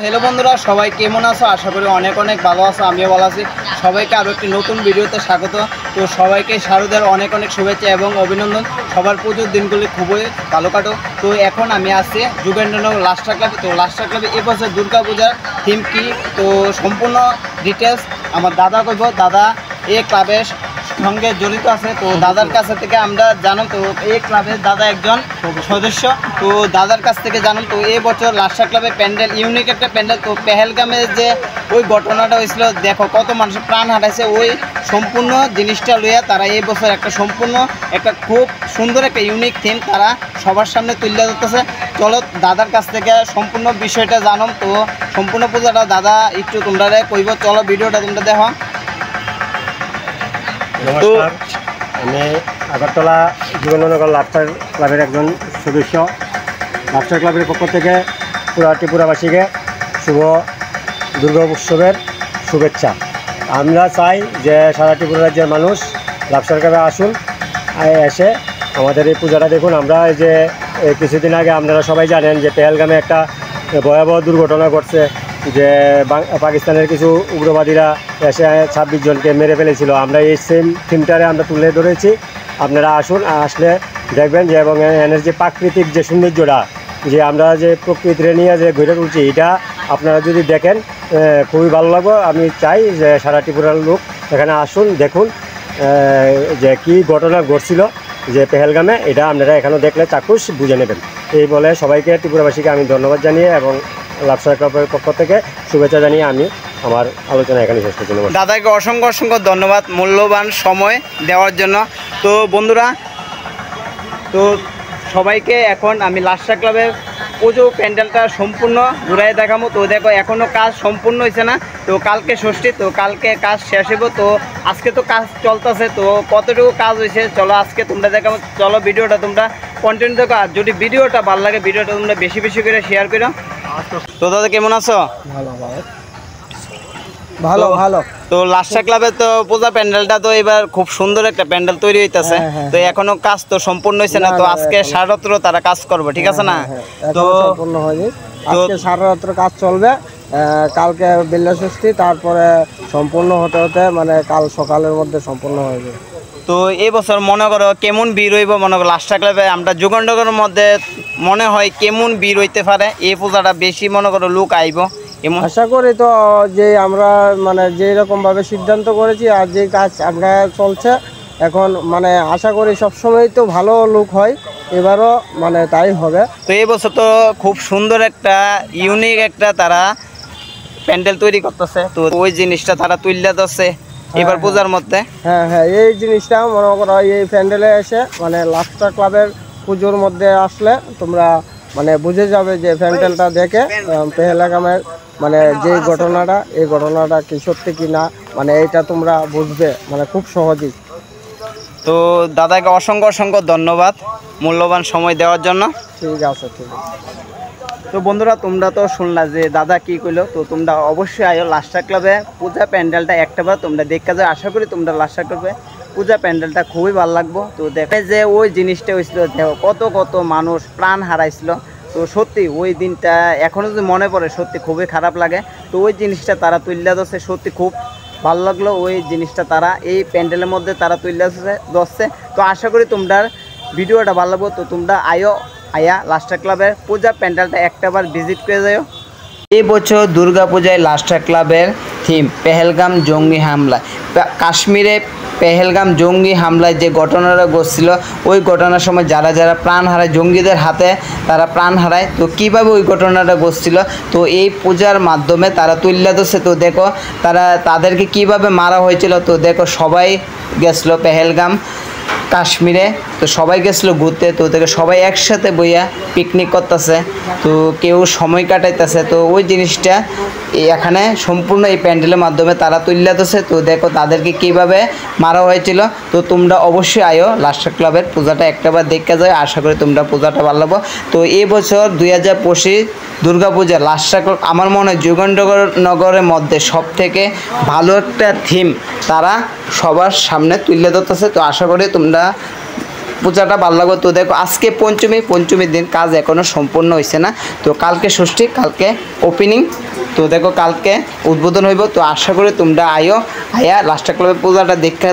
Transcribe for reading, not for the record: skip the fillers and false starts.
Hello বন্ধুরা, সবাই কেমন আছো? আশা করি অনেক অনেক ভালো আছো। আমিও ভালো আছি। সবাইকে আরও একটি নতুন ভিডিওতে স্বাগত। তো সবাইকে শারদের অনেক অনেক শুভেচ্ছা এবং অভিনন্দন। সবার পুজোর দিনগুলি খুবই ভালো কাটো। তো এখন আমি আছি যুগেন্দ্রনগর লাস্টার ক্লাবে। তো লাস্টার ক্লাবে এবছর দুর্গা পূজার থিম কী, তো সম্পূর্ণ ডিটেলস আমার দাদা কইব। দাদা এই ক্লাবের সঙ্গে জড়িত আছে। তো দাদার কাছ থেকে আমরা জানো, তো এই ক্লাবের দাদা একজন সদস্য। তো দাদার কাছ থেকে জানুন, তো এই বছর লাস্টার ক্লাবে প্যান্ডেল ইউনিক একটা প্যান্ডেল। তো পেহেলগামে যে ওই ঘটনাটা হয়েছিল, দেখো কত মানুষ প্রাণ হারাইছে, ওই সম্পূর্ণ জিনিসটা লইয়া তারা এই বছর একটা সম্পূর্ণ একটা খুব সুন্দর একটা ইউনিক থিম তারা সবার সামনে তুলে ধরতেছে। চলো দাদার কাছ থেকে সম্পূর্ণ বিষয়টা জানো। তো সম্পূর্ণ পূজাটা দাদা একটু তোমরা কইব। চলো ভিডিওটা তোমরা দেখো। নমস্কার, আমি আগরতলা যুগেন্দ্রনগর লাস্টার ক্লাবের একজন সদস্য। লাস্টার ক্লাবের পক্ষ থেকে পুরা ত্রিপুরাবাসীকে শুভ দুর্গা উৎসবের শুভেচ্ছা। আমরা চাই যে সারা ত্রিপুরা রাজ্যের মানুষ লাস্টার ক্লাবে আসুন, এসে আমাদের এই পূজাটা দেখুন। আমরা এই যে কিছুদিন আগে আপনারা সবাই জানেন যে পেহেলগামে একটা ভয়াবহ দুর্ঘটনা ঘটছে, যে পাকিস্তানের কিছু উগ্রবাদীরা এসে 26 জনকে মেরে ফেলেছিল। আমরা এই সেম থিমটারে আমরা তুলে ধরেছি। আপনারা আসুন, আসলে দেখবেন যে এবং এনের যে প্রাকৃতিক যে সৌন্দর্যটা, যে আমরা যে প্রকৃতিরে নিয়ে যে ঘুরে তুলছি, এটা আপনারা যদি দেখেন খুবই ভালো লাগবে। আমি চাই যে সারা ত্রিপুরার লোক এখানে আসুন, দেখুন যে কী ঘটনা ঘটছিল যে পেহেলগামে, এটা আপনারা এখানেও দেখলে চাক্ষুষ বুঝে নেবেন। এই বলে সবাইকে ত্রিপুরাবাসীকে আমি ধন্যবাদ জানিয়ে এবং লাস্টার ক্লাবের পক্ষ থেকে শুভেচ্ছা জানিয়ে আমি আমার আলোচনা এখানে শেষ করছি। দাদাকে অসংখ্য অসংখ্য ধন্যবাদ মূল্যবান সময় দেওয়ার জন্য। তো বন্ধুরা, তো সবাইকে এখন আমি লাস্টার ক্লাবের পুজো প্যান্ডেলটা সম্পূর্ণ ঘুরাই দেখাবো। তো দেখো এখনও কাজ সম্পূর্ণ হয়েছে না। তো কালকে ষষ্ঠী, তো কালকে কাজ শেষ হইব। তো আজকে তো কাজ চলতেছে, তো কতটুকু কাজ হয়েছে চলো আজকে তোমরা দেখাবো। চলো ভিডিওটা তোমরা কন্টিনিউ দেখো। আর যদি ভিডিওটা ভালো লাগে, ভিডিওটা তোমরা বেশি বেশি করে শেয়ার করো। তো দাদা কেমন আছো? ভালো ভালো ভালো। তো লাস্টার ক্লাবে তো পূজা প্যান্ডেলটা তো এবার খুব সুন্দর একটা প্যান্ডেল তৈরি হইতেছে। তো এখনো কাজ তো সম্পূর্ণ হয়েছে না। তো আজকে সারারাত্র তারা কাজ করবে, ঠিক আছে না? তো সম্পূর্ণ হয়নি, আজকে সারারাত্র কাজ চলবে। কালকে বেলা ষষ্ঠী, তারপরে সম্পূর্ণ হতে হতে মানে কাল সকালের মধ্যে সম্পূর্ণ হয়ে যাবে। তো এই বছর মনে করো কেমন ভিড় হইব? মনে করো লাস্টার ক্লাবে আমরা যুগেন্দ্রনগরের মধ্যে মনে হয় কেমন ভিড় হইতে পারে? এই পূজাটা বেশি মনে করো লোক আইব এমন আশা করি। তো যে আমরা মানে যেই রকমভাবে সিদ্ধান্ত করেছি আর যে কাজ আমরা চলছে এখন, মানে আশা করি সবসময় তো ভালো লোক হয়, এবারও মানে তাই হবে। তো এই বছর তো খুব সুন্দর একটা ইউনিক একটা তারা প্যান্ডেল তৈরি করতেছে। তো ওই জিনিসটা তারা তুলে ধরছে এবার পূজার মধ্যে। হ্যাঁ হ্যাঁ, এই জিনিসটা মনে করো এই প্যান্ডেলে এসে মানে লাস্টার ক্লাবের পুজোর মধ্যে আসলে তোমরা মানে বুঝে যাবে যে প্যান্ডেলটা দেখে পেহেলগামের মানে যে ঘটনাটা, এই ঘটনাটা কি সত্যি কি না, মানে এইটা তোমরা বুঝবে মানে খুব সহজেই। তো দাদাকে অসংখ্য অসংখ্য ধন্যবাদ মূল্যবান সময় দেওয়ার জন্য। ঠিক আছে, ঠিক আছে। তো বন্ধুরা, তোমরা তো শুনলা যে দাদা কি কইলো। তো তোমরা অবশ্যই আয়ো লাস্টার ক্লাবে পূজা প্যান্ডেলটা একটাবার তোমরা দেখা যায়। আশা করি তোমরা লাস্টার ক্লাবে পূজা প্যান্ডেলটা খুবই ভালো লাগবো। তো দেখে যে ওই জিনিসটা হয়েছিল, দেখো কত কত মানুষ প্রাণ হারাইছিল। তো সত্যি ওই দিনটা এখনও যদি মনে পড়ে সত্যি খুবই খারাপ লাগে। তো ওই জিনিসটা তারা তুলে ধরছে, সত্যি খুব ভালো লাগলো। ওই জিনিসটা তারা এই প্যান্ডেলের মধ্যে তারা তুলে ধরছে। তো আশা করি তোমরা ভিডিওটা ভালো লাগবো। তো তোমরা আয়া লাস্টার ক্লাবের পূজা প্যান্ডেলটা একটাবার ভিজিট করে যাও। এই বছর দুর্গাপূজায় লাস্টার ক্লাবের থিম পেহেলগাম জঙ্গি হামলা। কাশ্মীরে পেহেলগাম জঙ্গি হামলায় যে ঘটনাটা ঘটছিল, ওই ঘটনার সময় যারা যারা প্রাণ হারায়, জঙ্গিদের হাতে তারা প্রাণ হারায়, তো কীভাবে ওই ঘটনাটা ঘটছিল তো এই পূজার মাধ্যমে তারা তুলে ধরছে। তো দেখো তাদেরকে কিভাবে মারা হয়েছিল। তো দেখো সবাই গেছিলো পেহেলগাম কাশ্মীরে, তো সবাই গেছিলো ঘুরতে। তো দেখো সবাই একসাথে বইয়া পিকনিক করতেছে, তো কেউ সময় কাটাইতেছে। তো ওই জিনিসটা এখানে সম্পূর্ণ এই প্যান্ডেলের মাধ্যমে তারা তুলে ধরছে। তো দেখো তাদেরকে কীভাবে মারা হয়েছিল। তো তোমরা অবশ্যই আয়ো লাস্টার ক্লাবের পূজাটা একটাবার দেখতে যাও। আশা করি তোমরা পূজাটা ভালো লাগবো। তো এই বছর 2025 দুর্গাপূজা লাস্টার ক্লাব আমার মনে হয় যুগেন্দ্রনগরের মধ্যে সব থেকে ভালো একটা থিম তারা সবার সামনে তুলে ধরতেছে। তো আশা করি তোমরা পূজাটা ভালো লাগবে। তো দেখো আজকে পঞ্চমীর দিন কাজ এখনও সম্পূর্ণ হয়েছে না। তো কালকে ষষ্ঠী, কালকে ওপেনিং। তো দেখো কালকে উদ্বোধন হইব। তো আশা করি তোমরা আইয়া লাস্টার ক্লাবের পূজাটা দেখতে